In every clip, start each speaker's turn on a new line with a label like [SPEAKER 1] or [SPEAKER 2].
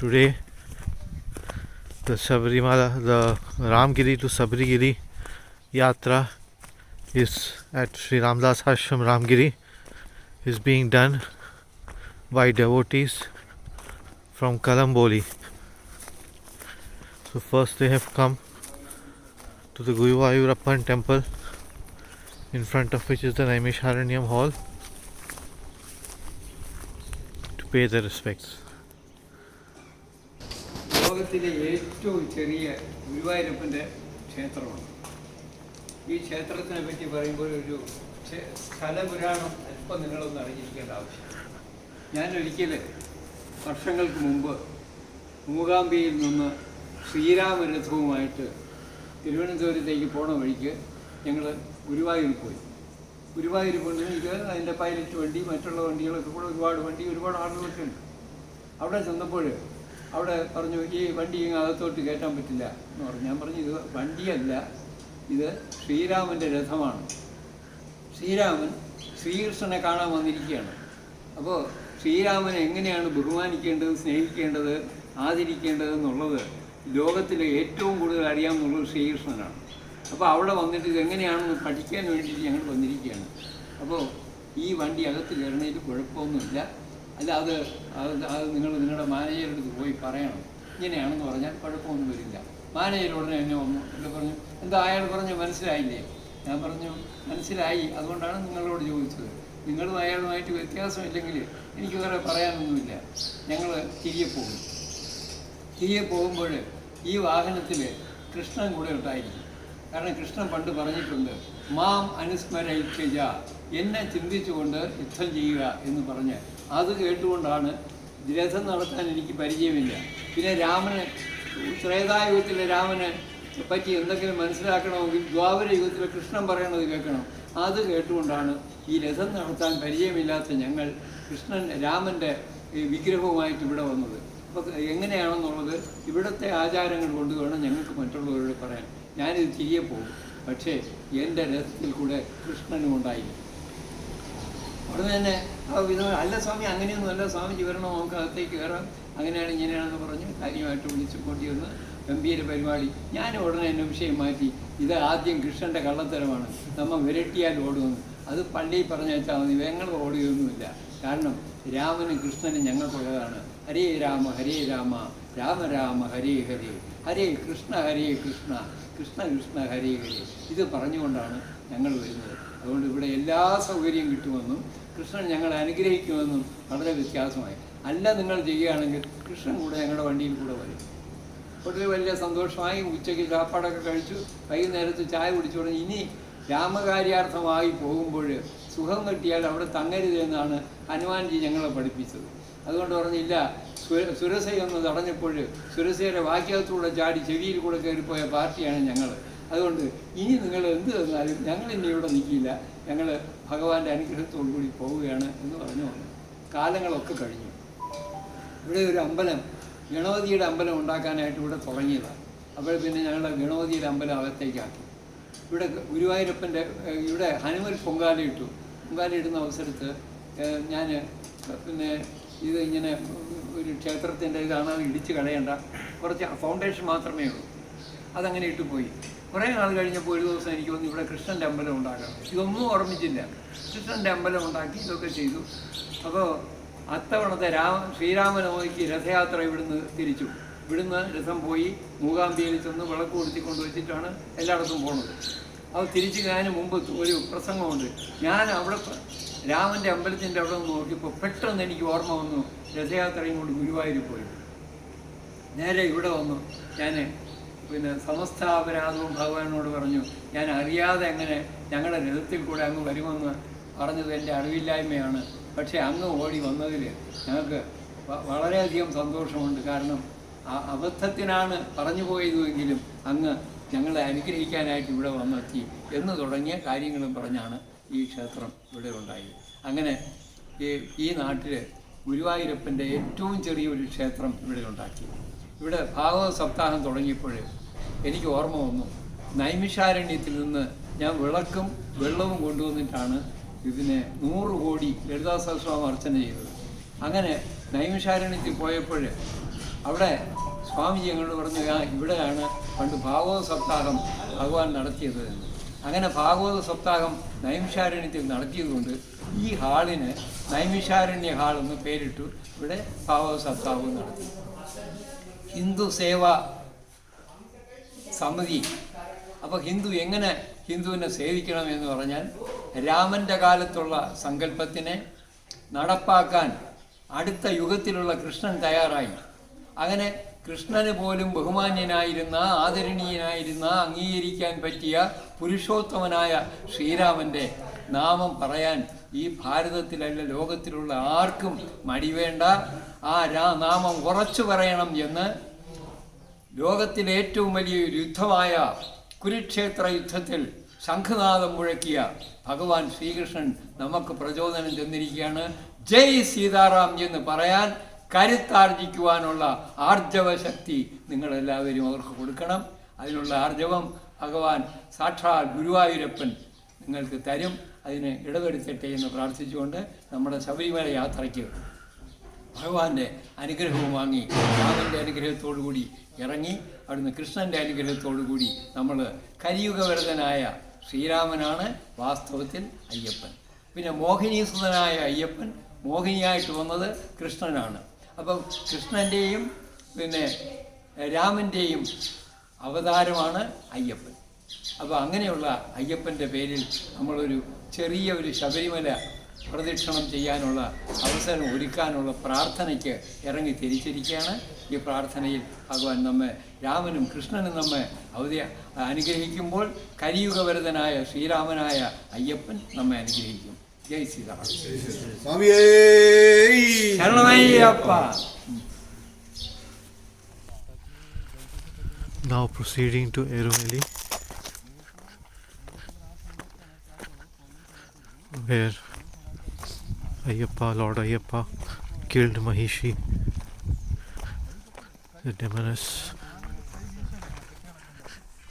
[SPEAKER 1] Today, the Ramgiri to Sabarigiri Yatra is at Sri Ramdas Ashram Ramgiri, is being done by devotees from Kalamboli. So first they have come to the Guruvayurappan temple, in front of which is the Naimisharanyam hall, to pay their respects.
[SPEAKER 2] ലോകത്തിലെ ഏറ്റവും ചെറിയ ഗുരുവായൂരപ്പൻ്റെ ക്ഷേത്രമാണ്. ഈ ക്ഷേത്രത്തിനെ പറ്റി പറയുമ്പോൾ ഒരു സ്ഥലപുരാണം അല്പം നിങ്ങളൊന്ന് അറിഞ്ഞിരിക്കേണ്ട ആവശ്യം. ഞാനൊരിക്കൽ വർഷങ്ങൾക്ക് മുമ്പ് മൂകാംബിയിൽ നിന്ന് ശ്രീരാമരഥവുമായിട്ട് തിരുവനന്തപുരത്തേക്ക് പോണ വഴിക്ക് ഞങ്ങൾ ഗുരുവായൂരിൽ പോയി. ഗുരുവായൂർ പോയി ഇത് അതിൻ്റെ പൈലറ്റ് വണ്ടി, മറ്റുള്ള വണ്ടികളൊക്കെ കൂടെ ഒരുപാട് ആളുകളൊക്കെ ഉണ്ട്. അവിടെ ചെന്നപ്പോൾ അവിടെ പറഞ്ഞു, ഈ വണ്ടി ഇങ്ങനെ അകത്തോട്ട് കയറ്റാൻ പറ്റില്ല എന്ന് പറഞ്ഞു. ഞാൻ പറഞ്ഞു, ഇത് വണ്ടിയല്ല, ഇത് ശ്രീരാമൻ്റെ രഥമാണ്. ശ്രീരാമൻ ശ്രീകൃഷ്ണനെ കാണാൻ വന്നിരിക്കുകയാണ്. അപ്പോൾ ശ്രീരാമനെ എങ്ങനെയാണ് ബഹുമാനിക്കേണ്ടത്, സ്നേഹിക്കേണ്ടത്, ആദരിക്കേണ്ടത് എന്നുള്ളത് ലോകത്തിൽ ഏറ്റവും കൂടുതൽ അറിയാമെന്നുള്ളത് ശ്രീകൃഷ്ണനാണ്. അപ്പോൾ അവിടെ വന്നിട്ട് ഇതെങ്ങനെയാണെന്ന് പഠിക്കാൻ വേണ്ടിയിട്ട് ഞങ്ങൾ വന്നിരിക്കുകയാണ്. അപ്പോൾ ഈ വണ്ടി അകത്ത് കയറുന്നതിൽ കുഴപ്പമൊന്നുമില്ല, അല്ല അത് നിങ്ങളുടെ മാനേജറുടെ അടുത്ത് പോയി പറയണം, ഇങ്ങനെയാണെന്ന് പറഞ്ഞാൽ കുഴപ്പമൊന്നും വരില്ല. മാനേജർ ഉടനെ എന്നെ വന്നു, എന്നെ പറഞ്ഞു, എന്താ അയാൾ പറഞ്ഞു മനസ്സിലായില്ലേ? ഞാൻ പറഞ്ഞു മനസ്സിലായി, അതുകൊണ്ടാണ് നിങ്ങളോട് ചോദിച്ചത്. നിങ്ങളും അയാളുമായിട്ട് വ്യത്യാസമില്ലെങ്കിൽ എനിക്ക് വേറെ പറയാനൊന്നുമില്ല. ഞങ്ങൾ തിരികെ പോകുമ്പോൾ ഈ വാഹനത്തിൽ കൃഷ്ണൻ കൂടെ ഉണ്ടായിരിക്കും. കാരണം കൃഷ്ണൻ പണ്ട് പറഞ്ഞിട്ടുണ്ട്, മാം അനുസ്മരയിച്ച, എന്നെ ചിന്തിച്ചുകൊണ്ട് യുദ്ധം ചെയ്യുക എന്ന് പറഞ്ഞ്. അത് കേട്ടുകൊണ്ടാണ് രഥം നടത്താൻ എനിക്ക് പരിചയമില്ല. പിന്നെ രാമന് ത്രേതായുഗത്തിലെ രാമനെ പറ്റി എന്തെങ്കിലും മനസ്സിലാക്കണമെങ്കിൽ ദ്വാപര യുഗത്തിലെ കൃഷ്ണൻ പറയണത് കേൾക്കണം. അത് കേട്ടുകൊണ്ടാണ് ഈ രഥം നടത്താൻ പരിചയമില്ലാത്ത ഞങ്ങൾ രാമൻ്റെ വിഗ്രഹവുമായിട്ട് ഇവിടെ വന്നത്. അപ്പോൾ എങ്ങനെയാണെന്നുള്ളത് ഇവിടുത്തെ ആചാരങ്ങൾ കൊണ്ട് വേണം ഞങ്ങൾക്ക് മറ്റുള്ളവരോട് പറയാൻ. ഞാനിത് തിരികെ പോകും, പക്ഷേ എൻ്റെ രഥത്തിൽ കൂടെ കൃഷ്ണനും ഉണ്ടായിരിക്കും. അവിടെ തന്നെ അല്ല സ്വാമി, അങ്ങനെയൊന്നും അല്ല, സ്വാമിജി വരണം, നമുക്ക് അകത്തേക്ക് കയറാം, അങ്ങനെയാണ് ഇങ്ങനെയാണെന്ന് പറഞ്ഞ് കാര്യമായിട്ട് വിളിച്ച് കൊണ്ടുവന്ന് ഗംഭീര പരിപാടി. ഞാൻ ഉടനെ എന്നെ വിഷയം മാറ്റി, ഇത് ആദ്യം കൃഷ്ണൻ്റെ കള്ളത്തരമാണ്, നമ്മൾ വിരട്ടിയാൽ ഓടുമെന്ന്. അത് പള്ളിയിൽ പറഞ്ഞാൽ മതി, ഞങ്ങൾ ഓടുകയൊന്നുമില്ല. കാരണം രാമനും കൃഷ്ണനും ഞങ്ങൾക്കുള്ളതാണ്. ഹരേ രാമ രാമ രാമ ഹരേ ഹരേ, ഹരേ കൃഷ്ണ കൃഷ്ണ കൃഷ്ണ ഹരേ ഹരേ. ഇത് പറഞ്ഞുകൊണ്ടാണ് ഞങ്ങൾ വരുന്നത്. അതുകൊണ്ട് ഇവിടെ എല്ലാ സൗകര്യവും കിട്ടുമെന്നും കൃഷ്ണൻ ഞങ്ങളെ അനുഗ്രഹിക്കുമെന്നും വളരെ വ്യത്യാസമായി. അല്ല നിങ്ങൾ ചെയ്യുകയാണെങ്കിൽ കൃഷ്ണൻ കൂടെ ഞങ്ങളുടെ വണ്ടിയിൽ കൂടെ വരും. പൊതുവെ വലിയ സന്തോഷമായി. ഉച്ചയ്ക്ക് ചാപ്പാടൊക്കെ കഴിച്ചു, വൈകുന്നേരത്ത് ചായ കുടിച്ചു തുടങ്ങി. ഇനി രാമകാര്യാർത്ഥമായി പോകുമ്പോൾ സുഖം കിട്ടിയാൽ അവിടെ തങ്ങരുതെന്നാണ് ഹനുമാൻജി ഞങ്ങളെ പഠിപ്പിച്ചത്. അതുകൊണ്ട് പറഞ്ഞില്ല, സുരസയൊന്ന് തടഞ്ഞപ്പോൾ സുരസയുടെ വാക്യത്തിലൂടെ ചാടി ചെവിയിൽ കൂടെ കയറിപ്പോയ പാർട്ടിയാണ് ഞങ്ങൾ. അതുകൊണ്ട് ഇനി നിങ്ങൾ എന്ത് തന്നാലും ഞങ്ങൾ ഇനി ഇവിടെ നിൽക്കില്ല, ഞങ്ങൾ ഭഗവാന്റെ അനുഗ്രഹത്തോടു കൂടി പോവുകയാണ് എന്ന് പറഞ്ഞു. കാലങ്ങളൊക്കെ കഴിഞ്ഞു. ഇവിടെ ഒരു അമ്പലം, ഗണപതിയുടെ അമ്പലം ഉണ്ടാക്കാനായിട്ട് ഇവിടെ തുടങ്ങിയതാണ്. അപ്പോൾ പിന്നെ ഞങ്ങളുടെ ഗണപതിയുടെ അമ്പലം അകത്തേക്കാക്കി. ഇവിടെ ഗുരുവായൂരപ്പൻ്റെ ഇവിടെ ഹനുമൽ പൊങ്കാലയിട്ടു. പൊങ്കാലയിടുന്ന അവസരത്ത് ഞാൻ പിന്നെ ഇത് ഇങ്ങനെ ഒരു ക്ഷേത്രത്തിൻ്റെ ഇതാണ്, അത് ഇടിച്ച് കളയണ്ട, കുറച്ച് ഫൗണ്ടേഷൻ മാത്രമേ ഉള്ളൂ, അതങ്ങനെ ഇട്ട് പോയി. കുറേ നാൾ കഴിഞ്ഞപ്പോൾ ഒരു ദിവസം എനിക്ക് തോന്നി ഇവിടെ കൃഷ്ണൻ്റെ അമ്പലം ഉണ്ടാക്കണം. ഇതൊന്നും ഓർമ്മിച്ചില്ല. കൃഷ്ണൻ്റെ അമ്പലം ഉണ്ടാക്കി, ഇതൊക്കെ ചെയ്തു. അപ്പോൾ അത്തവണത്തെ ശ്രീരാമനവമിക്ക് രഥയാത്ര തിരിച്ചു. ഇവിടുന്ന് രഥം പോയി മൂകാംബിയിൽ ചെന്ന് വിളക്ക് കൊടുത്തിക്കൊണ്ട് വെച്ചിട്ടാണ് എല്ലായിടത്തും പോണത്. അത് തിരിച്ചു കഴിഞ്ഞതിന് മുമ്പ് ഒരു പ്രസംഗമുണ്ട്. ഞാൻ അവിടെ രാമൻ്റെ അമ്പലത്തിൻ്റെ അവിടെ നിന്ന് നോക്കിയപ്പോൾ പെട്ടെന്ന് എനിക്ക് ഓർമ്മ വന്നു, രഥയാത്രയും കൊണ്ട് ഗുരുവായൂരിൽ പോയി. നേരെ ഇവിടെ വന്നു. ഞാൻ പിന്നെ സമസ്താപരാധവും ഭഗവാനോട് പറഞ്ഞു, ഞാൻ അറിയാതെ അങ്ങനെ ഞങ്ങളുടെ രഥത്തിൽ കൂടെ അങ്ങ് വരുമെന്ന് പറഞ്ഞത് എൻ്റെ അറിവില്ലായ്മയാണ്. പക്ഷേ അങ്ങ് ഓടി വന്നതിൽ ഞങ്ങൾക്ക് വളരെയധികം സന്തോഷമുണ്ട്. കാരണം അബദ്ധത്തിനാണ് പറഞ്ഞു പോയതുമെങ്കിലും അങ്ങ് ഞങ്ങളെ അനുഗ്രഹിക്കാനായിട്ട് ഇവിടെ വന്നെത്തി എന്ന് തുടങ്ങിയ കാര്യങ്ങളും പറഞ്ഞാണ് ഈ ക്ഷേത്രം ഇവിടെ ഉണ്ടായത്. അങ്ങനെ ഈ നാട്ടിൽ ഗുരുവായൂരപ്പൻ്റെ ഏറ്റവും ചെറിയൊരു ക്ഷേത്രം ഇവിടെ ഉണ്ടാക്കി. ഇവിടെ ഭാഗവത സപ്താഹം തുടങ്ങിയപ്പോൾ എനിക്ക് ഓർമ്മ വന്നു, നൈമിഷാരണ്യത്തിൽ നിന്ന് ഞാൻ വിളക്കും വെള്ളവും കൊണ്ടുവന്നിട്ടാണ് ഇതിനെ 100 കോടി ലളിതാ സഹസ്രനാമം അർച്ചന ചെയ്തത്. അങ്ങനെ നൈമിഷാരണ്യത്തിൽ പോയപ്പോൾ അവിടെ സ്വാമിജി ഞങ്ങളോട് പറഞ്ഞു, ഇവിടെയാണ് പണ്ട് ഭാഗവത സപ്താഹം ഭഗവാൻ നടത്തിയത് എന്ന്. അങ്ങനെ ഭാഗവത സപ്താഹം നൈമിഷാരണ്യത്തിൽ നടത്തിയതുകൊണ്ട് ഈ ഹാളിന് നൈമിഷാരണ്യ ഹാൾ എന്ന് പേരിട്ടു. ഇവിടെ ഭാഗവത സപ്താഹവും നടത്തി. ഹിന്ദു സേവാ സമിതി. അപ്പോൾ എങ്ങനെ ഹിന്ദുവിനെ സേവിക്കണം എന്ന് പറഞ്ഞാൽ രാമൻ്റെ കാലത്തുള്ള സങ്കല്പത്തിനെ നടപ്പാക്കാൻ അടുത്ത യുഗത്തിലുള്ള കൃഷ്ണൻ തയ്യാറായി. അങ്ങനെ കൃഷ്ണന് പോലും ബഹുമാന്യനായിരുന്ന, ആദരണീയനായിരുന്ന, അംഗീകരിക്കാൻ പറ്റിയ പുരുഷോത്തമനായ ശ്രീരാമൻ്റെ നാമം പറയാൻ ഈ ഭാരതത്തിലല്ല ലോകത്തിലുള്ള ആർക്കും മടിവേണ്ട. ആ നാമം ഉറച്ചു പറയണം എന്ന് ലോകത്തിലെ ഏറ്റവും വലിയൊരു യുദ്ധമായ കുരുക്ഷേത്ര യുദ്ധത്തിൽ ശംഖനാദം മുഴക്കിയ ഭഗവാൻ ശ്രീകൃഷ്ണൻ നമുക്ക് പ്രചോദനം തന്നിരിക്കുകയാണ്. ജയ് സീതാറാം എന്ന് പറയാൻ കരുത്താർജിക്കുവാനുള്ള ആർജവ ശക്തി നിങ്ങളെല്ലാവരും അവർക്ക് കൊടുക്കണം. അതിനുള്ള ആർജവം ഭഗവാൻ സാക്ഷാൽ ഗുരുവായൂരപ്പൻ നിങ്ങൾക്ക് തരും. അതിന് ഇടവരുത്തട്ടെ എന്ന് പ്രാർത്ഥിച്ചുകൊണ്ട് നമ്മുടെ ശബരിമല യാത്രയ്ക്ക് ഭഗവാന്റെ അനുഗ്രഹവും വാങ്ങി രാമൻ്റെ അനുഗ്രഹത്തോടുകൂടി ഇറങ്ങി അവിടുന്ന് കൃഷ്ണൻ്റെ അനുഗ്രഹത്തോടുകൂടി നമ്മൾ കലിയുഗവരതനായ ശ്രീരാമനാണ് വാസ്തവത്തിൽ അയ്യപ്പൻ. പിന്നെ മോഹിനീസുതനായ അയ്യപ്പൻ മോഹിനിയായിട്ട് വന്നത് കൃഷ്ണനാണ്. അപ്പം കൃഷ്ണൻ്റെയും പിന്നെ രാമൻ്റെയും അവതാരമാണ് അയ്യപ്പൻ. അപ്പോൾ അങ്ങനെയുള്ള അയ്യപ്പൻ്റെ പേരിൽ നമ്മളൊരു ചെറിയ ഒരു ശബരിമല പ്രദക്ഷിണം ചെയ്യാനുള്ള അവസരം ഒരുക്കാനുള്ള പ്രാർത്ഥനയ്ക്ക് ഇറങ്ങി തിരിച്ചിരിക്കുകയാണ്. ഈ പ്രാർത്ഥനയിൽ ഭഗവാൻ നമ്മെ, രാമനും കൃഷ്ണനും നമ്മെ അനുഗ്രഹിക്കുമ്പോൾ കലിയുഗവരതനായ ശ്രീരാമനായ അയ്യപ്പൻ നമ്മെ അനുഗ്രഹിക്കും. ജയ് ശ്രീരാം. ശരണമയ്യപ്പ.
[SPEAKER 1] Now proceeding to Eruveli, where Lord Ayyappa killed Mahishi, the demoness.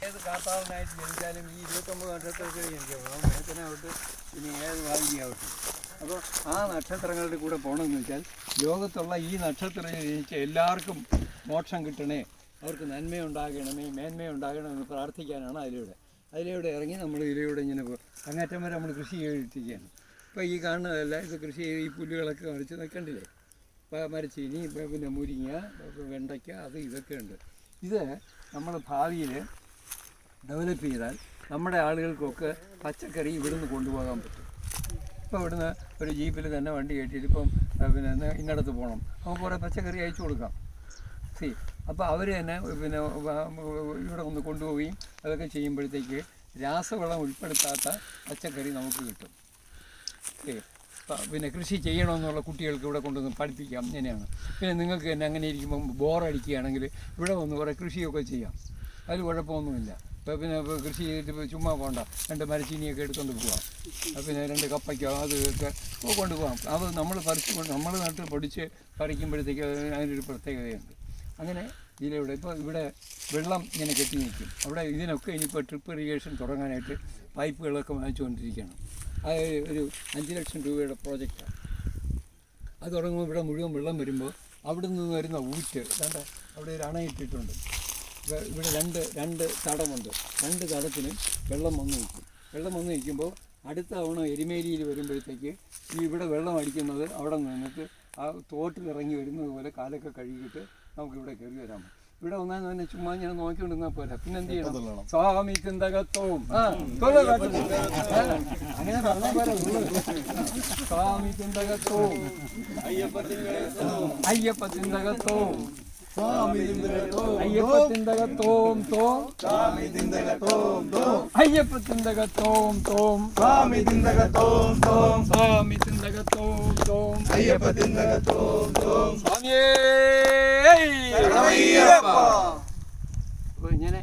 [SPEAKER 2] ഏത് കാർത്താവിനായിട്ട് ജനിച്ചാലും ഈ 29 നക്ഷത്രത്തിൽ ജനിക്കണം. മേത്തനാവട്ടെ ഇനി ഏത് ഭാഗ്യമാവട്ടെ. അപ്പോൾ ആ നക്ഷത്രങ്ങളുടെ കൂടെ പോകണമെന്ന് വെച്ചാൽ ലോകത്തുള്ള ഈ നക്ഷത്രത്തിൽ ജനിച്ച എല്ലാവർക്കും മോക്ഷം കിട്ടണേ, അവർക്ക് നന്മയുണ്ടാകണമേ, മേന്മയുണ്ടാകണമെന്ന് പ്രാർത്ഥിക്കാനാണ് അതിലൂടെ ഇറങ്ങി നമ്മൾ ഇതിലൂടെ ഇങ്ങനെ അങ്ങേറ്റം വരെ നമ്മൾ കൃഷി ചെയ്തിരിക്കുകയാണ്. ഇപ്പോൾ ഈ കാണുന്നതല്ല, ഇത് കൃഷി ചെയ്ത് ഈ പുല്ലുകളൊക്കെ മറിച്ച് നിൽക്കണ്ടില്ലേ, മരച്ചീനി, പിന്നെ മുരിങ്ങ, വെണ്ടയ്ക്ക, അത് ഇതൊക്കെ ഉണ്ട്. ഇത് നമ്മൾ ഭാവിയിൽ ഡെവലപ്പ് ചെയ്താൽ നമ്മുടെ ആളുകൾക്കൊക്കെ പച്ചക്കറി ഇവിടുന്ന് കൊണ്ടുപോകാൻ പറ്റും. ഇപ്പോൾ ഇവിടുന്ന് ഒരു ജീപ്പിൽ തന്നെ വണ്ടി കയറ്റിയിട്ട് ഇപ്പം പിന്നെ ഇന്നടത്ത് പോകണം, നമുക്ക് കുറേ പച്ചക്കറി അയച്ചു കൊടുക്കാം. അപ്പോൾ അവർ തന്നെ പിന്നെ ഇവിടെ ഒന്ന് കൊണ്ടുപോവുകയും അതൊക്കെ ചെയ്യുമ്പോഴത്തേക്ക് രാസവളം ഉൾപ്പെടുത്താത്ത പച്ചക്കറി നമുക്ക് കിട്ടും. പിന്നെ കൃഷി ചെയ്യണമെന്നുള്ള കുട്ടികൾക്ക് ഇവിടെ കൊണ്ടുവന്ന് പഠിപ്പിക്കാം. ഇങ്ങനെയാണ്. പിന്നെ നിങ്ങൾക്ക് തന്നെ അങ്ങനെ ഇരിക്കുമ്പം ബോറടിക്കുകയാണെങ്കിൽ ഇവിടെ വന്ന് കുറേ കൃഷിയൊക്കെ ചെയ്യാം, അതിൽ കുഴപ്പമൊന്നുമില്ല. പിന്നെ കൃഷി ചെയ്തിട്ട് ചുമ്മാ പോകണ്ട, 2 മരച്ചീനിയൊക്കെ എടുത്തുകൊണ്ട് പോകാം, പിന്നെ 2 കപ്പയ്ക്കോ അതൊക്കെ കൊണ്ടുപോകാം. അത് നമ്മൾ നമ്മൾ നട്ട് പൊടിച്ച് പറിക്കുമ്പോഴത്തേക്ക് അതിനൊരു പ്രത്യേകതയുണ്ട്. അങ്ങനെ ഇതിലൂടെ ഇപ്പോൾ ഇവിടെ വെള്ളം ഇങ്ങനെ കെട്ടി നിൽക്കും. അവിടെ ഇതിനൊക്കെ ഇനിയിപ്പോൾ ട്രിപ്പ് ഇറിഗേഷൻ തുടങ്ങാനായിട്ട് പൈപ്പുകളൊക്കെ വാങ്ങിച്ചുകൊണ്ടിരിക്കുകയാണ്. അത് ഒരു 5 ലക്ഷം രൂപയുടെ പ്രോജക്റ്റാണ്. അത് തുടങ്ങുമ്പോൾ ഇവിടെ മുഴുവൻ വെള്ളം വരുമ്പോൾ അവിടെ നിന്ന് വരുന്ന ഊറ്റ് വേണ്ട, അവിടെ ഒരു അണയിട്ടിട്ടുണ്ട്. ഇവിടെ രണ്ട് തടമുണ്ട്. 2 തടത്തിനും വെള്ളം വന്ന് നിൽക്കും. വെള്ളം വന്ന് നിൽക്കുമ്പോൾ അടുത്ത തവണ എരുമേലിയിൽ വരുമ്പോഴത്തേക്ക് ഈ ഇവിടെ വെള്ളം അടിക്കുന്നത് അവിടെ നിന്നിട്ട് ആ തോട്ടിലിറങ്ങി വരുന്നത് പോലെ കാലൊക്കെ കഴുകിയിട്ട് നമുക്കിവിടെ കയറി വരാം. ഇവിടെ ഒന്നാന്ന് തന്നെ ചുമ്മാ ഞാൻ നോക്കിക്കൊണ്ടിരുന്നാൽ പോരാ, പിന്നെ എന്ത് ചെയ്യണം? സ്വാമി ചിന്തകത്വവും അങ്ങനെ പറഞ്ഞാൽ പോരാ. സ്വാമി ചിന്തകത്വവും അയ്യപ്പ ചിന്തകത്വവും അയ്യപ്പ ചിന്തകത്വവും അയ്യപ്പത്തിന്തകത്തോം തോം അയ്യപ്പത്തിന്തകത്തോം തോം സ്വാമിത്തിന്തകത്തോം തോം അയ്യപ്പത്തിന്തകത്തോം തോം സ്വാമിയേ. അപ്പോൾ ഇങ്ങനെ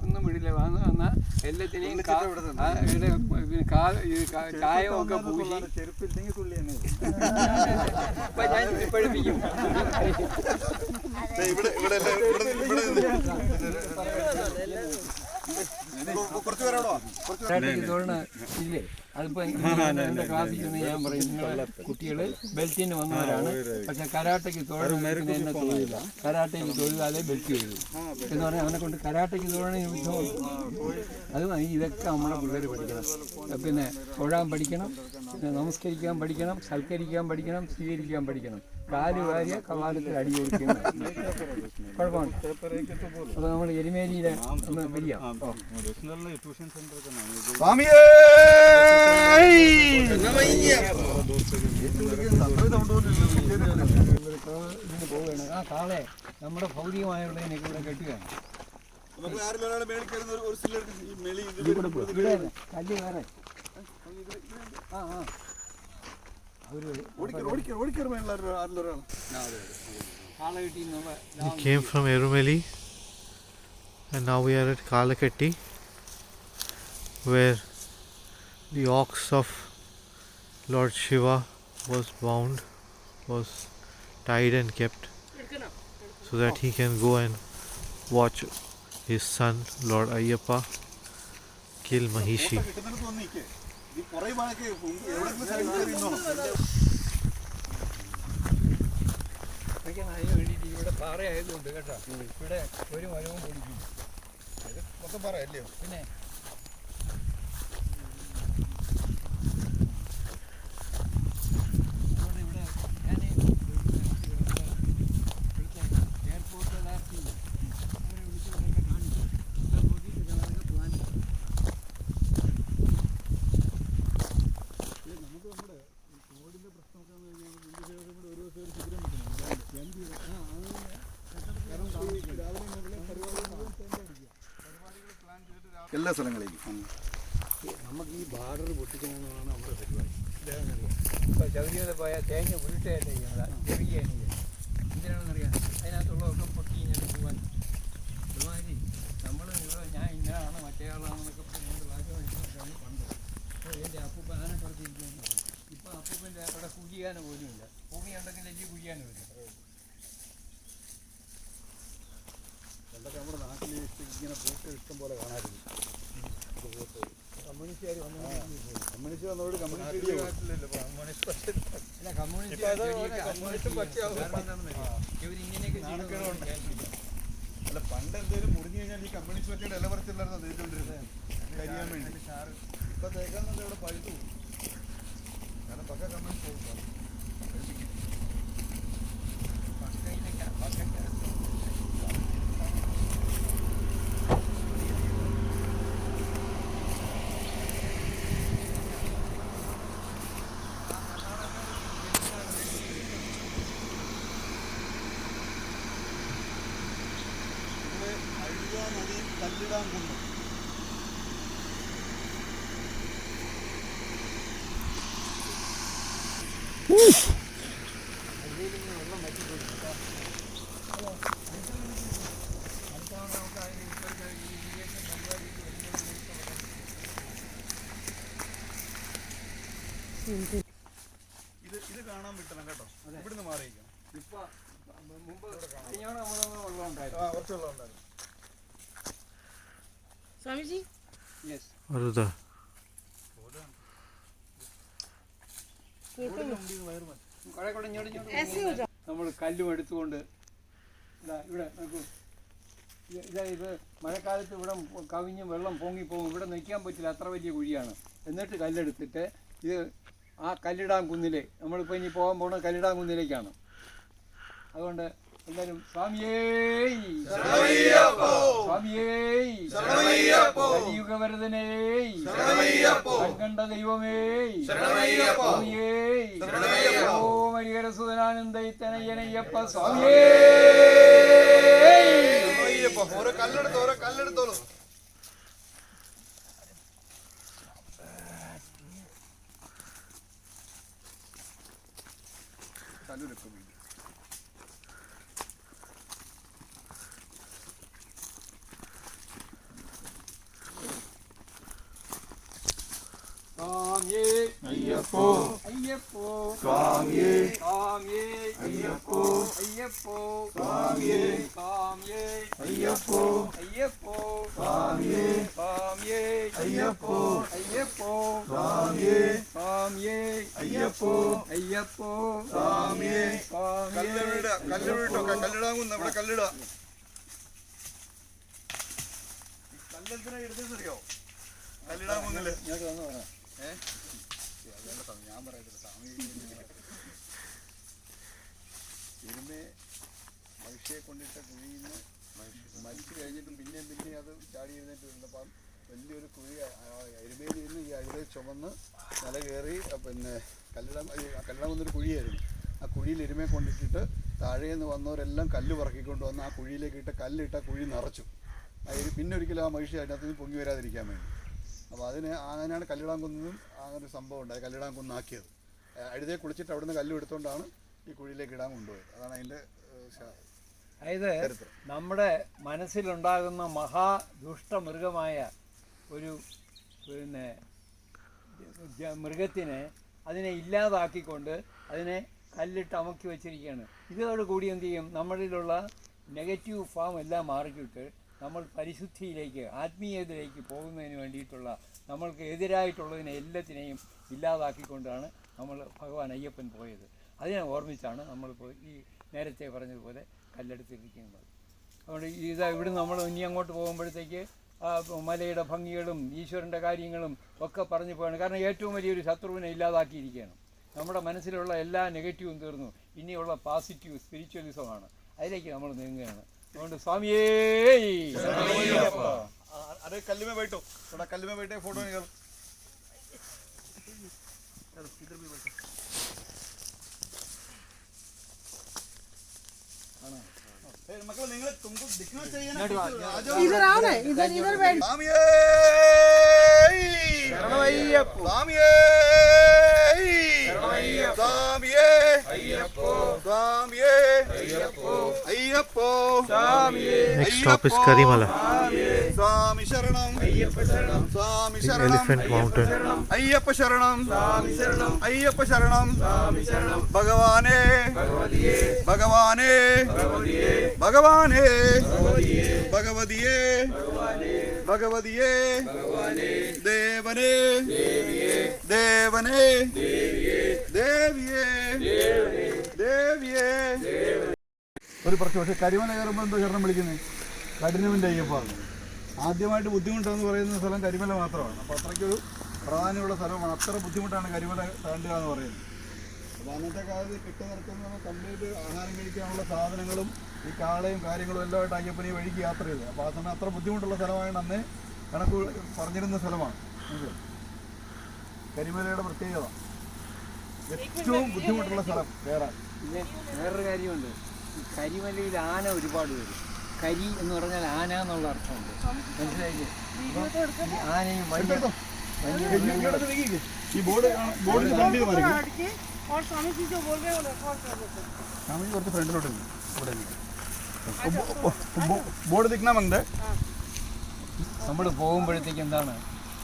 [SPEAKER 2] ഒന്നും വിടില്ല. വന്ന എല്ലാത്തിനെയും ചായമൊക്കെ പൂശി ചെരുപ്പില്ലെങ്കിൽ തുള്ളി തന്നെ ഞാൻ പഠിപ്പിക്കും. ഇല്ലേ, അതിപ്പോൾ എൻ്റെ ക്ലാസ്സിൽ ചെന്ന് ഞാൻ പറയും നിങ്ങളെ കുട്ടികൾ ബെൽറ്റിന് വന്നവരാണ്, പക്ഷെ കരാട്ടയ്ക്ക് തൊഴിൽ എന്നെ തൊഴിലില്ല, കരാട്ടയ്ക്ക് തൊഴിലാതെ ബെൽറ്റ് ചെയ്തു എന്ന് പറഞ്ഞാൽ അവനെ കൊണ്ട് കരാട്ടയ്ക്ക് തൊഴിലിന് യുദ്ധം. അത് ഇതൊക്കെ നമ്മുടെ പിള്ളേർ പഠിക്കണം. പിന്നെ തൊഴാൻ പഠിക്കണം, പിന്നെ നമസ്കരിക്കാൻ പഠിക്കണം, സൽക്കരിക്കാൻ പഠിക്കണം, സ്വീകരിക്കാൻ പഠിക്കണം. കാല് വാരിയ കവാലത്തിൽ അടി കൊടുക്കണം. കുഴപ്പമുണ്ട്. അപ്പോൾ നമ്മൾ എരുമേലിയിലെ ഒന്ന് വരിക. ഇതിന് പോവുകയാണ്. ആ കാളെ നമ്മുടെ ഭൗതികമായുള്ളതിനെ ഇവിടെ കെട്ടുകയാണ്. ഇവിടെ കല്ല് വേറെ.
[SPEAKER 1] We came from Erumeli and now we are at Kalakatti, where the ox of Lord Shiva was bound, was tied and kept so that he can go and watch his son Lord Ayyappa kill Mahishi.
[SPEAKER 2] അതിന് വേണ്ടിയിട്ട് ഇവിടെ പാറയായതുകൊണ്ട് കേട്ടോ, ഇവിടെ ഒരു മരവും പൊടിക്കും. മൊത്തം പാറ അല്ലയോ? പിന്നെ അതുകൊണ്ട് ഇവിടെ ഞാൻ എയർപോർട്ട് അവരെ വിളിച്ചവരൊക്കെ കാണിച്ചു നോക്കിയിട്ട് അതൊക്കെ പ്ലാൻ നമുക്ക് നമ്മുടെ റോഡിൻ്റെ പ്രശ്നമൊക്കെ കഴിഞ്ഞാൽ കൂടെ ഒരു ദിവസം ഒരു ശിബിരം
[SPEAKER 3] എല്ലാ സ്ഥലങ്ങളിലേക്കും
[SPEAKER 2] നമുക്ക് ഈ ബാർഡർ പൊട്ടിക്കണമെന്നാണ് നമ്മുടെ പരിപാടി. ഇപ്പോൾ ശബരിമല പോയാൽ തേങ്ങ ഉരുട്ടയല്ല ചെയ്യുന്നത്, ചെറിയാണ് എന്തിനാണെന്നറിയാം. അതിനകത്തുള്ളതൊക്കെ പൊട്ടി ഇങ്ങനെ പോകാൻ ഒരുമാതിരി നമ്മൾ ഞാൻ ഇന്നതാണ് മറ്റേ ആളാണെന്നൊക്കെ പറഞ്ഞുകൊണ്ട് വാചകമാണ് പണ്ട്. അപ്പോൾ എൻ്റെ അപ്പൂപ്പൻ ആനപ്പുറത്തിരിക്കുന്നു. ഇപ്പോൾ അപ്പൂപ്പൻ്റെ അവിടെ കുഴിയാന പോലുമില്ല. ഭൂമി ഉണ്ടെങ്കിൽ എനിക്ക് കുഴിയാൻ വരും.
[SPEAKER 3] പണ്ടൊക്കെ നമ്മുടെ നാട്ടിൽ ഇങ്ങനെ പോക്ക് ഇഷ്ടം പോലെ കാണാറുണ്ട്.
[SPEAKER 2] കമ്മ്യൂണിസ്റ്റുകാർ വന്നു,
[SPEAKER 3] കമ്മ്യൂണിസ്റ്റ് വന്നതോട് കമ്മ്യൂണിസ്റ്റ്
[SPEAKER 2] ഇവരിങ്ങനെയൊക്കെ
[SPEAKER 3] അല്ല, പണ്ട് എന്തെങ്കിലും മുറിഞ്ഞു കഴിഞ്ഞാൽ ഈ കമ്മ്യൂണിസ്റ്റ് പറ്റിയുടെ ഇല പറിച്ചില്ലായിരുന്നു തേച്ചുകൊണ്ടിരുന്നത് കരിയാൻ വേണ്ടി. ഇപ്പൊ തേക്കാന്നുണ്ട് ഇവിടെ പഴുത്തു പോകും. കാരണം പക്ക കമ്മ്യൂണിസ്റ്റ് പോകും. നദി കല്ലിടാൻ കുന്നു. ഇത് കാണാൻ പറ്റണം കേട്ടോ. ഇവിടുന്ന് മാറിയിരിക്കണം.
[SPEAKER 2] ഇപ്പൊ മുമ്പ് വെള്ളം ഉണ്ടായിരുന്നു.
[SPEAKER 3] കുറച്ച് വെള്ളം ഉണ്ടായിരുന്നു.
[SPEAKER 4] സ്വാമിജി
[SPEAKER 2] യെസ്.
[SPEAKER 1] Aruda.
[SPEAKER 2] നമ്മൾ കല്ലും എടുത്തുകൊണ്ട് ഇവിടെ നോക്കൂ. ഇത് മഴക്കാലത്ത് ഇവിടെ കവിഞ്ഞ് വെള്ളം പൊങ്ങിപ്പോകും. ഇവിടെ നിൽക്കാൻ പറ്റില്ല, അത്ര വലിയ കുഴിയാണ്. എന്നിട്ട് കല്ലെടുത്തിട്ട് ഇത് ആ കല്ലിടാൻ കുന്നിലെ, നമ്മളിപ്പോൾ ഇനി പോകാൻ പോണ കല്ലിടാൻ കുന്നിലേക്കാണ്. അതുകൊണ്ട് എല്ലാവരും സ്വാമിയേ സ്വാമിയേ കലിയുഗവരദനേ കണ്ട ദൈവമേ സ്വാമിയേ ഓം ഹരിഹരസുതനാനന്ദ തനയനയ്യപ്പ സ്വാമിയേ.
[SPEAKER 3] ഓരോ കല്ലെടുത്തോളൂ. കല്ലൂരൊക്കെ
[SPEAKER 2] സ്വാമിയേ
[SPEAKER 3] അയ്യപ്പോ
[SPEAKER 2] അയ്യപ്പോ
[SPEAKER 3] സ്വാമിയേ
[SPEAKER 2] സ്വാമിയേ
[SPEAKER 3] അയ്യപ്പോ
[SPEAKER 2] അയ്യപ്പോ
[SPEAKER 3] സ്വാമിയേ
[SPEAKER 2] സ്വാമിയേ
[SPEAKER 3] അയ്യപ്പോ
[SPEAKER 2] അയ്യപ്പോ
[SPEAKER 3] സ്വാമിയേ
[SPEAKER 2] സ്വാമിയേ
[SPEAKER 3] അയ്യപ്പോ
[SPEAKER 2] അയ്യപ്പോ
[SPEAKER 3] സ്വാമിയേ
[SPEAKER 2] സ്വാമിയേ
[SPEAKER 3] അയ്യപ്പോ
[SPEAKER 2] അയ്യപ്പോ
[SPEAKER 3] സ്വാമിയേ
[SPEAKER 2] സ്വാമിയേ
[SPEAKER 3] കല്ലിടോ കല്ലിടാൻ നമ്മുടെ കല്ലിടുക കല്ലെന്തിനാ എടുത്തറിയോ കല്ലിടാൻ പോകുന്നില്ലേ
[SPEAKER 2] ഇങ്ങോട്ട് വന്ന് പറ.
[SPEAKER 3] ഞാൻ പറയത്തില്ല സ്വാമി ഇരുമേ മനുഷ്യയെ കൊണ്ടിട്ട കുഴിയിൽ നിന്ന് മരിച്ചു കഴിഞ്ഞിട്ടും പിന്നെയും അത് ചാടി എഴുന്നേറ്റ് വരുന്നപ്പം വലിയൊരു കുഴി എരുമയിൽ നിന്ന് ഈ അഴുതെ ചുമന്ന് നില കയറി പിന്നെ കല്ലിടാൻ വന്നൊരു കുഴിയായിരുന്നു. ആ കുഴിയിൽ എരുമയെ കൊണ്ടിട്ടിട്ട് താഴേന്ന് വന്നവരെല്ലാം കല്ല് പറക്കിക്കൊണ്ട് വന്ന് ആ കുഴിയിലേക്ക് ഇട്ട് കല്ലിട്ട കുഴി നിറച്ചു. പിന്നെ ഒരിക്കലും ആ മനുഷ്യ അതിനകത്ത് നിന്ന് പൊങ്ങി വരാതിരിക്കാൻ വേണ്ടി. അപ്പോൾ അങ്ങനെയാണ് കല്ലിടാംകുന്നും അങ്ങനെ ഒരു സംഭവം ഉണ്ടായത്. കല്ലിടാംകുന്നാക്കിയത് അഴുതയെ കുളിച്ചിട്ട് അവിടുന്ന് കല്ലും എടുത്തുകൊണ്ടാണ് ഈ കുഴിയിലേക്ക് ഇടാൻ കൊണ്ടുപോയത്. അതാണ് അതിൻ്റെ
[SPEAKER 2] അതായത് നമ്മുടെ മനസ്സിലുണ്ടാകുന്ന മഹാദുഷ്ടമൃഗമായ ഒരു പിന്നെ മൃഗത്തിനെ അതിനെ ഇല്ലാതാക്കിക്കൊണ്ട് അതിനെ കല്ലിട്ട് അമക്കി വെച്ചിരിക്കുകയാണ്. ഇതോട് കൂടി എന്ത് ചെയ്യും, നമ്മളിലുള്ള നെഗറ്റീവ് ഫാം എല്ലാം മാറിക്കിട്ട് നമ്മൾ പരിശുദ്ധിയിലേക്ക് ആത്മീയതയിലേക്ക് പോകുന്നതിന് വേണ്ടിയിട്ടുള്ള നമ്മൾക്ക് എതിരായിട്ടുള്ളതിനെ എല്ലാത്തിനെയും ഇല്ലാതാക്കിക്കൊണ്ടാണ് നമ്മൾ ഭഗവാൻ അയ്യപ്പൻ പോയത്. അതിനെ ഓർമ്മിച്ചാണ് നമ്മളിപ്പോൾ ഈ നേരത്തെ പറഞ്ഞതുപോലെ കല്ലെടുത്തിരിക്കുന്നത്. അതുകൊണ്ട് ഇവിടെ നമ്മൾ ഇനി അങ്ങോട്ട് പോകുമ്പോഴത്തേക്ക് മലയുടെ ഭംഗികളും ഈശ്വരൻ്റെ കാര്യങ്ങളും ഒക്കെ പറഞ്ഞു പോവാണ്. കാരണം ഏറ്റവും വലിയൊരു ശത്രുവിനെ ഇല്ലാതാക്കിയിരിക്കുകയാണ്. നമ്മുടെ മനസ്സിലുള്ള എല്ലാ നെഗറ്റീവും തീർന്നു. ഇനിയുള്ള പോസിറ്റീവ് സ്പിരിച്വലിസമാണ്, അതിലേക്ക് നമ്മൾ നീങ്ങുകയാണ്. അതുകൊണ്ട് സ്വാമിയേ
[SPEAKER 3] अरे कल में बैठो थोड़ा, कल में बैठे फोटो निकाल. इधर भी बैठो. मकल नहीं तुमको दिखना चाहिए ना.
[SPEAKER 4] इधर आओ ना, इधर बैठ.
[SPEAKER 3] स्वामिये
[SPEAKER 2] ശരണമയ്യപ്പോ
[SPEAKER 3] स्वामिये
[SPEAKER 2] ശരണമയ്യപ്പോ
[SPEAKER 3] स्वामिये
[SPEAKER 2] അയ്യപ്പോ
[SPEAKER 3] स्वामिये
[SPEAKER 2] അയ്യപ്പോ
[SPEAKER 3] अय्यप्पो
[SPEAKER 2] സ്വാമിയേ
[SPEAKER 1] Next stop is Karimala,
[SPEAKER 3] स्वामी शरणम
[SPEAKER 2] അയ്യപ്പ ശരണം
[SPEAKER 3] स्वामी
[SPEAKER 1] the
[SPEAKER 3] शरणम
[SPEAKER 1] elephant mountain.
[SPEAKER 3] अय्यप्प शरणम
[SPEAKER 2] സ്വാമി ശരണം
[SPEAKER 3] अय्यप्प शरणम
[SPEAKER 2] സ്വാമി ശരണം
[SPEAKER 3] भगवाने
[SPEAKER 2] ഭഗവതിയേ
[SPEAKER 3] भगवाने
[SPEAKER 2] ഭഗവതിയേ
[SPEAKER 3] भगवाने
[SPEAKER 2] ഭഗവതിയേ
[SPEAKER 3] भगवदिये
[SPEAKER 2] ഭഗവാനേ
[SPEAKER 3] भगवदिये
[SPEAKER 2] ഭഗവാനേ
[SPEAKER 3] देवने
[SPEAKER 2] ദേവിയേ
[SPEAKER 3] देवने
[SPEAKER 2] ദേവിയേ
[SPEAKER 3] देविये
[SPEAKER 2] ദേവനേ
[SPEAKER 3] देविये ഒരു പക്ഷേ പക്ഷേ കരിമല കയറുമ്പോൾ എന്തോ ശരണം വിളിക്കുന്നത് കഠിനമിൻ്റെ അയ്യപ്പാണ്. ആദ്യമായിട്ട് ബുദ്ധിമുട്ടെന്ന് പറയുന്ന സ്ഥലം കരിമല മാത്രമാണ്. അപ്പോൾ അത്രയ്ക്കൊരു പ്രാധാന്യമുള്ള സ്ഥലമാണ്. അത്ര ബുദ്ധിമുട്ടാണ് കരിമല താണ്ടുക എന്ന് പറയുന്നത്. അപ്പോൾ അന്നത്തെ കാലത്ത് കിട്ടുന്നിടത്തുനിന്ന് കംപ്ലീറ്റ് ആഹാരം കഴിക്കാനുള്ള സാധനങ്ങളും ഈ കാളയും കാര്യങ്ങളും എല്ലാമായിട്ട് അയ്യപ്പൻ ഈ വഴിക്ക് യാത്ര ചെയ്തത്. അപ്പോൾ ആ സമയം അത്ര ബുദ്ധിമുട്ടുള്ള സ്ഥലമായത് അന്നേ കണക്ക് പറഞ്ഞിരുന്ന സ്ഥലമാണ്. കരിമലയുടെ പ്രത്യേകത ഏറ്റവും ബുദ്ധിമുട്ടുള്ള സ്ഥലം കയറാൻ.
[SPEAKER 2] പിന്നെ വേറൊരു കാര്യമുണ്ട്, ഈ കരിമലയിൽ ആന ഒരുപാട് വരും. കരി എന്ന് പറഞ്ഞാൽ ആന എന്നുള്ള അർത്ഥമുണ്ട്, മനസ്സിലായില്ലേ? അപ്പം ഈ ആനയും വലിയ
[SPEAKER 3] ഈ ബോർഡ് ഫ്രണ്ടിൽ മറിക്കും.
[SPEAKER 4] और स्वामी जी जो बोल रहे हैं वो रिकॉर्ड कर देते हैं.
[SPEAKER 3] സ്വാമി കുറച്ച് ഫ്രണ്ടിലോട്ട് ഇവിടെ ബോർഡ് ദിക്കണ മങ്ങടെ.
[SPEAKER 2] നമ്മൾ പോകുമ്പോഴത്തേക്ക് എന്താണ്,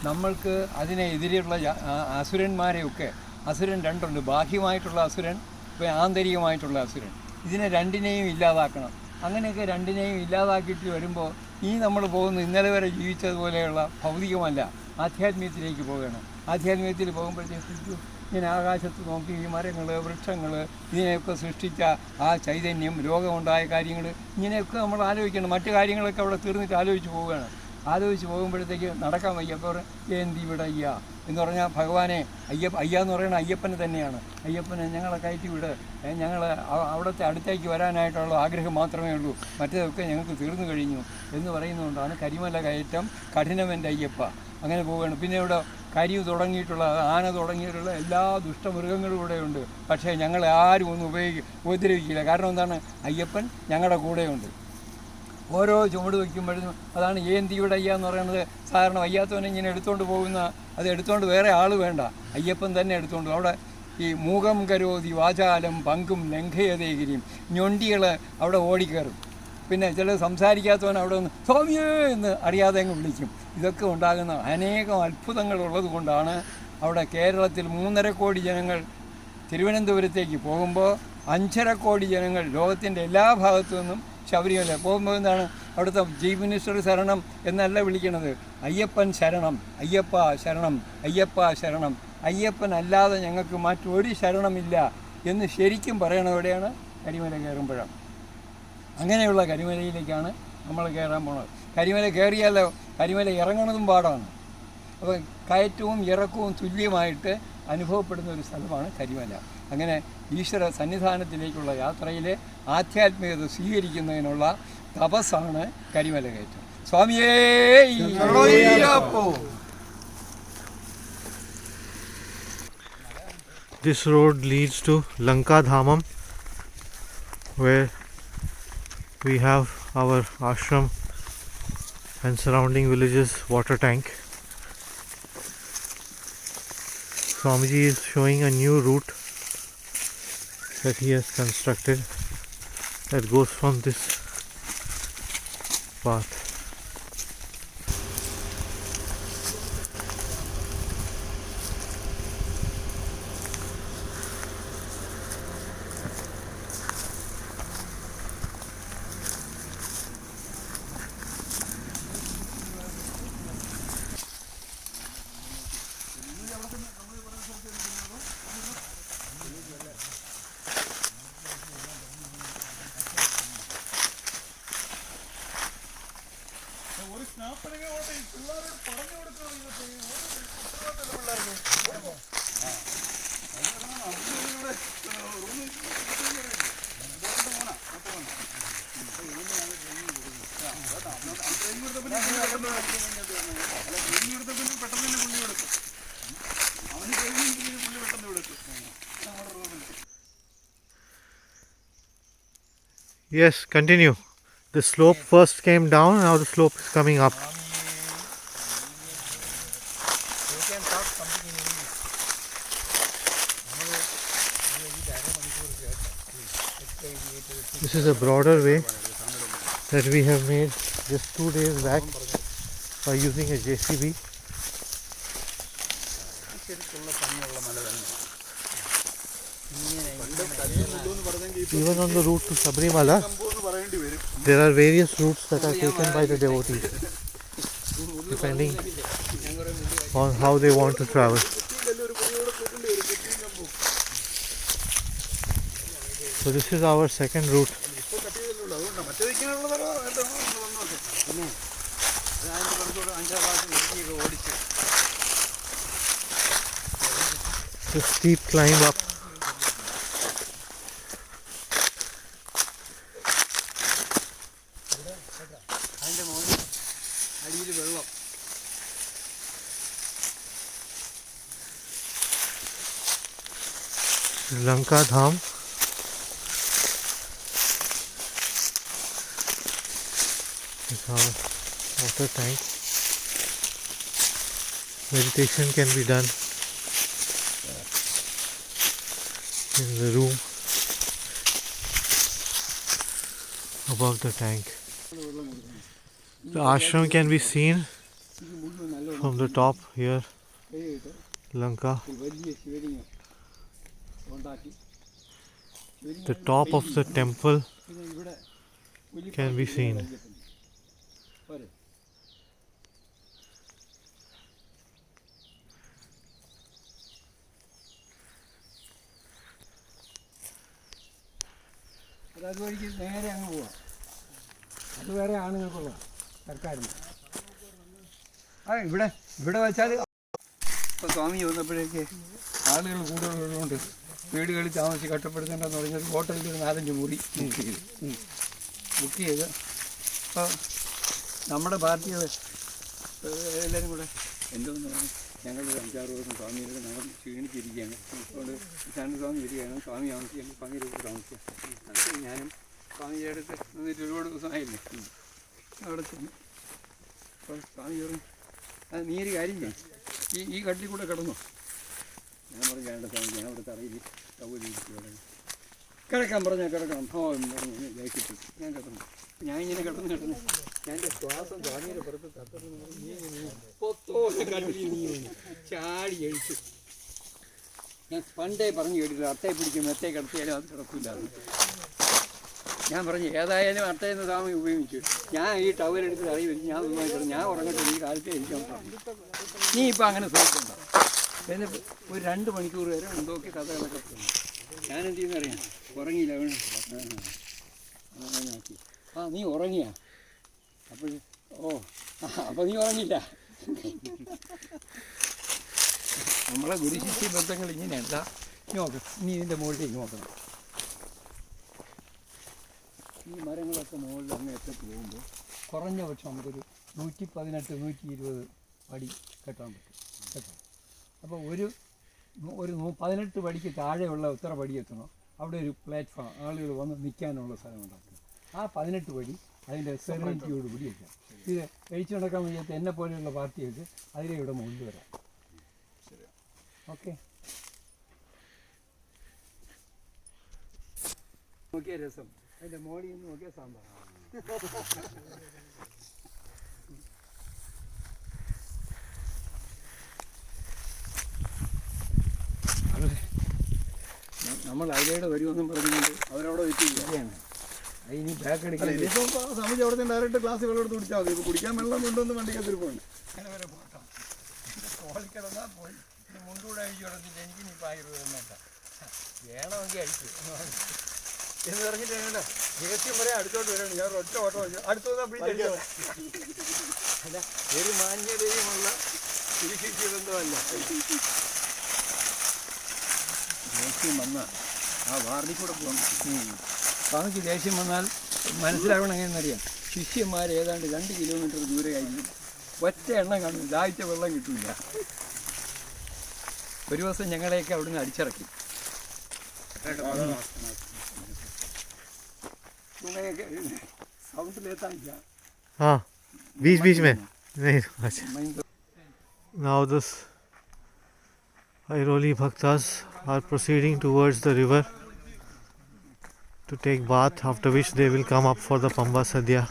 [SPEAKER 2] നമ്മൾക്ക് അതിനെതിരെയുള്ള അസുരന്മാരെയൊക്കെ, അസുരൻ രണ്ടുണ്ട്, ബാഹ്യമായിട്ടുള്ള അസുരൻ, ആന്തരികമായിട്ടുള്ള അസുരൻ. ഇതിനെ രണ്ടിനെയും ഇല്ലാതാക്കണം. അങ്ങനെയൊക്കെ രണ്ടിനെയും ഇല്ലാതാക്കിയിട്ട് വരുമ്പോൾ ഈ നമ്മൾ പോകുന്ന ഇന്നലെ വരെ ജീവിച്ചതുപോലെയുള്ള ഭൗതികമല്ല, ആധ്യാത്മികത്തിലേക്ക് പോവുകയാണ്. ആധ്യാത്മികത്തിൽ പോകുമ്പോഴത്തേക്ക് ഇങ്ങനെ ആകാശത്ത് നോക്കി ഈ മരങ്ങൾ, വൃക്ഷങ്ങൾ, ഇതിനെയൊക്കെ സൃഷ്ടിച്ച ആ ചൈതന്യം, രോഗമുണ്ടായ കാര്യങ്ങൾ, ഇങ്ങനെയൊക്കെ നമ്മൾ ആലോചിക്കണം. മറ്റു കാര്യങ്ങളൊക്കെ അവിടെ തീർന്നിട്ട് ആലോചിച്ച് പോവുകയാണ്. ആലോചിച്ച് പോകുമ്പോഴത്തേക്ക് നടക്കാൻ വയ്യ. അപ്പോൾ എന്തി ഇവിടെ അയ്യ എന്ന് പറഞ്ഞാൽ ഭഗവാനെ അയ്യ എന്ന് പറയുന്നത് അയ്യപ്പന് തന്നെയാണ്. അയ്യപ്പനെ ഞങ്ങളെ കയറ്റി വിട്, ഞങ്ങൾ അവിടുത്തെ അടുത്തേക്ക് വരാനായിട്ടുള്ള ആഗ്രഹം മാത്രമേ ഉള്ളൂ, മറ്റേതൊക്കെ ഞങ്ങൾക്ക് തീർന്നു കഴിഞ്ഞു എന്ന് പറയുന്നതുകൊണ്ടാണ് കരിമല കയറ്റം കഠിനമെൻ്റെ അയ്യപ്പ. അങ്ങനെ പോവുകയാണ്. പിന്നെ ഇവിടെ കരി തുടങ്ങിയിട്ടുള്ള, ആന തുടങ്ങിയിട്ടുള്ള എല്ലാ ദുഷ്ടമൃഗങ്ങളും ഇവിടെയുണ്ട്. പക്ഷേ ഞങ്ങളെ ആരും ഒന്നും ഉപദ്രവിക്കില്ല. കാരണം എന്താണ്, അയ്യപ്പൻ ഞങ്ങളുടെ കൂടെയുണ്ട്. ഓരോ ചുവട് വയ്ക്കുമ്പോഴും അതാണ് ഏന്തിയുടെ അയ്യ എന്ന് പറയുന്നത്. സാധാരണ വയ്യാത്തവനെ ഇങ്ങനെ എടുത്തുകൊണ്ട് പോകുന്ന, അത് എടുത്തുകൊണ്ട് വേറെ ആൾ വേണ്ട, അയ്യപ്പൻ തന്നെ എടുത്തുകൊണ്ട്. അവിടെ ഈ മൂകം കരോതി വാചാലം പങ്കും ലംഘയതേഗിരിയും, ഞൊണ്ടികൾ അവിടെ ഓടിക്കയറും. പിന്നെ ചില സംസാരിക്കാത്തവൻ അവിടെ ഒന്ന് സ്വാമിയേ എന്ന് അറിയാതെ അങ്ങ് വിളിക്കും. ഇതൊക്കെ ഉണ്ടാകുന്ന അനേകം അത്ഭുതങ്ങളുള്ളത് കൊണ്ടാണ് അവിടെ കേരളത്തിൽ 3.5 കോടി ജനങ്ങൾ തിരുവനന്തപുരത്തേക്ക് പോകുമ്പോൾ 5.5 കോടി ജനങ്ങൾ ലോകത്തിൻ്റെ എല്ലാ ഭാഗത്തു നിന്നും ശബരിമല പോകുമ്പോൾ എന്താണ് അവിടുത്തെ ചീഫ് മിനിസ്റ്റർ ശരണം എന്നല്ല വിളിക്കണത്, അയ്യപ്പൻ ശരണം, അയ്യപ്പ ശരണം, അയ്യപ്പ ശരണം, അയ്യപ്പൻ അല്ലാതെ ഞങ്ങൾക്ക് മറ്റൊരു ശരണമില്ല എന്ന് ശരിക്കും പറയണതോടെയാണ് കരിമല കയറുമ്പോഴാണ്. അങ്ങനെയുള്ള കരിമലയിലേക്കാണ് നമ്മൾ കയറാൻ പോണത്. കരിമല കയറിയാലോ കരിമല ഇറങ്ങണതും പാടാണ്. അപ്പോൾ കയറ്റവും ഇറക്കവും തുല്യമായിട്ട് അനുഭവപ്പെടുന്ന ഒരു സ്ഥലമാണ് കരിമല. അങ്ങനെ ഈശ്വര സന്നിധാനത്തിലേക്കുള്ള യാത്രയിലെ ആധ്യാത്മികത സ്വീകരിക്കുന്നതിനുള്ള തപസ്സാണ് കരിമല കയറ്റം. സ്വാമിയേ
[SPEAKER 1] This road leads to Lanka Dhamam, where we have our ashram and surrounding villages water tank. Swamiji is showing a new route that he has constructed that goes from this path.
[SPEAKER 3] ഒരു സ്നാപ്പണിಗೆ ഓട്ടെ ഈ പിള്ളേരോട് പറഞ്ഞു കൊടുക്കണം. പിള്ളേർക്ക് പെട്ടെന്ന് തന്നെ പുള്ളി കൊടുക്കും. അവന് കഴിഞ്ഞ് പുള്ളി പെട്ടെന്ന് കൊടുക്കും.
[SPEAKER 1] Yes, continue. The slope first came down, now the slope is coming up. This is a broader way that we have made just 2 days back by using a JCB. Even on the route to Sabrimala, there are various routes that are taken by the devotees, depending on how they want to travel. So this is our second route. It's a steep climb up. Lanka Dham. This is our water tank. Meditation can be done in the room above the tank. The ashram can be seen from the top here, Lanka. The top of the temple can be seen.
[SPEAKER 2] അതുവഴിക്ക് നേരെ അങ്ങ് പോവാം. അത് വേറെ ആണുങ്ങൾക്കുള്ള സർക്കാരിന്. ഇവിടെ വെച്ചാൽ ഇപ്പോൾ സ്വാമി വന്നപ്പോഴേക്ക് ആളുകൾ കൂടുതലുള്ളതുകൊണ്ട് വീടുകളിൽ താമസിച്ച് കഷ്ടപ്പെടുത്തേണ്ടെന്ന് പറഞ്ഞാൽ ഹോട്ടലിൽ ഒരു 4-5 മുറി ബുക്ക് ചെയ്ത് അപ്പോൾ നമ്മുടെ പാർട്ടികൾ എല്ലാവരും കൂടെ എന്തോന്ന് പറഞ്ഞു, ഞങ്ങളൊരു 5-6 ദിവസം സ്വാമിയുടെ ഞങ്ങൾ ക്ഷീണിച്ചിരിക്കുകയാണ്, അതുകൊണ്ട് സ്വാമി വരികയാണ്, സ്വാമി താമസിക്കുകയാണ്, സ്വാമിയുടെ കൂടെ താമസിക്കുക. അത് ഞാനും സ്വാമിയുടെ അടുത്ത് നിന്നിട്ട് ഒരുപാട് ദിവസമായില്ലേ അവിടെ ചെന്നു. അപ്പോൾ സ്വാമി പറഞ്ഞു, അത് നീ ഒരു കാര്യം ചെയ്യും, ഈ കട്ടിൽ കൂടെ കിടന്നു. ഞാൻ പറഞ്ഞു വേണ്ട സ്വാമി, ഞാൻ അവിടെ തറയിൽ സൗകര്യം ഇരിക്കുകയാണ്. കിടക്കാൻ പറഞ്ഞാൽ കിടക്കണം. ഓ എന്ന് പറഞ്ഞു ജയിക്കിട്ടു. ഞാൻ കിടന്നു. ഞാൻ ഇങ്ങനെ കിടന്ന് എൻ്റെ ശ്വാസം സ്വാമിയുടെ പുറത്ത് തട്ടുന്നു. പൊത്തോടെ കണ്ടിൽ നീ ചാടി കഴിച്ചു. ഞാൻ പണ്ടേ പറഞ്ഞു കേട്ടില്ല, അട്ടയെ പിടിക്കും മെത്തയെ കിടത്തിയാലും അത് കിടക്കില്ലാന്ന്. ഞാൻ പറഞ്ഞു ഏതായാലും അട്ടയെന്ന് സ്വാമി ഉപയോഗിച്ചു. ഞാൻ ഈ ടവലെടുത്ത് തറയി വെച്ച് ഞാൻ ഉപയോഗിച്ചു. ഞാൻ ഉറങ്ങട്ടെ, ഈ കാലത്തെ ഇരിക്കാൻ പറഞ്ഞു. നീ ഇപ്പം അങ്ങനെ ശ്രമിക്കണ്ട. പിന്നെ ഒരു 2 മണിക്കൂർ വരെ എന്തൊക്കെ കഥകളൊക്കെ പറഞ്ഞു. ഞാനെന്ത് ചെയ്യുന്നറിയാം, ഉറങ്ങിയില്ല. അങ്ങനെയാക്കി. ആ നീ ഉറങ്ങിയാ? അപ്പോൾ അപ്പോൾ നീ ഉറങ്ങിയില്ല. നമ്മളെ ഗുരുശിഷ്യ ബന്ധങ്ങൾ ഇങ്ങനെയല്ല. നോക്ക്, നീ ഇതിൻ്റെ മുകളിലേക്ക് നോക്കണം. ഈ മരങ്ങളൊക്കെ മുകളിൽ അങ്ങേറ്റത്ത് പോകുമ്പോൾ കുറഞ്ഞ പക്ഷം നമുക്കൊരു 118, 120 പടി കെട്ടാൻ പറ്റും കേട്ടോ. അപ്പോൾ ഒരു 18 പടിക്ക് താഴെയുള്ള എത്ര പടി എത്തണോ അവിടെ ഒരു പ്ലാറ്റ്ഫോം ആളുകൾ വന്ന് നിൽക്കാനുള്ള സ്ഥലം ഉണ്ടാക്കുക. ആ 18 പടി അതിൻ്റെ സെറനിറ്റിയോട് കൂടി വയ്ക്കാം. ഇത് കഴിച്ചു നടക്കാൻ വയ്യാത്ത എന്നെ പോലെയുള്ള പാർട്ടികൾക്ക് അതിലെ ഇവിടെ മുകളിൽ വരാം. ഓക്കെ, നോക്കിയ രസം. അതിൻ്റെ മോളിൽ നിന്ന് നോക്കിയാൽ സാമ്പാർ. നമ്മൾ അതിലൂടെ വരുമെന്നും പറഞ്ഞുകൊണ്ട് അവരവിടെ വെച്ചിരിക്കുകയാണ്. അതിന് ബാക്ക്
[SPEAKER 3] അല്ല ഇനിയിപ്പോൾ സ്വാമിജി അവിടെ നിന്ന് ഡയറക്റ്റ് ഗ്ലാസ് വെള്ളം എടുത്ത് കുടിച്ചാൽ മതി. ഇപ്പോൾ കുടിക്കാൻ വെള്ളം കൊണ്ടുവന്ന് വണ്ടിക്കകത്ത് പോകണം.
[SPEAKER 2] അങ്ങനെ വരെ പോട്ടോ. കോളി കിടന്നാൽ പോയി. ഇനി മുൻകൂടെ അഴിച്ചു കിടന്നിട്ട് എനിക്ക് ഇനി ഇപ്പോൾ 1000 രൂപ വേണ്ട, വേണമെങ്കിൽ അഴിച്ചു എന്ന് പറഞ്ഞിട്ട് വേണ്ട. രഹസ്യം വരെ അടുത്തോട്ട് വരണം. ഞാൻ ഒറ്റ ഓട്ടം വെച്ചു അടുത്തോട്ട് പിടിച്ചടിക്കണം. അല്ല, ഒരു മാന്യതയുമുള്ള തിരിച്ചു ബന്ധമല്ല. ദേഷ്യം വന്നാൽ ആ വാർഡിൽ കൂടെ പോകണം. സ്വാമിക്ക് ദേഷ്യം വന്നാൽ മനസ്സിലാവണം എങ്ങനെയെന്നറിയാം. ശിഷ്യന്മാർ ഏതാണ്ട് 2 കിലോമീറ്റർ ദൂരെ ആയിരിക്കും. ഒറ്റ എണ്ണം കാണും, ദാഹിച്ച വെള്ളം കിട്ടില്ല. ഒരു ദിവസം ഞങ്ങളെയൊക്കെ അവിടുന്ന് അടിച്ചിറക്കി. സൗണ്ടിലെത്താനില്ല.
[SPEAKER 1] हाँ, बीच में नहीं. अच्छा, now this Airoli Bhaktas are proceeding towards the river to take bath, after which they will come up for the Pamba Sadhya.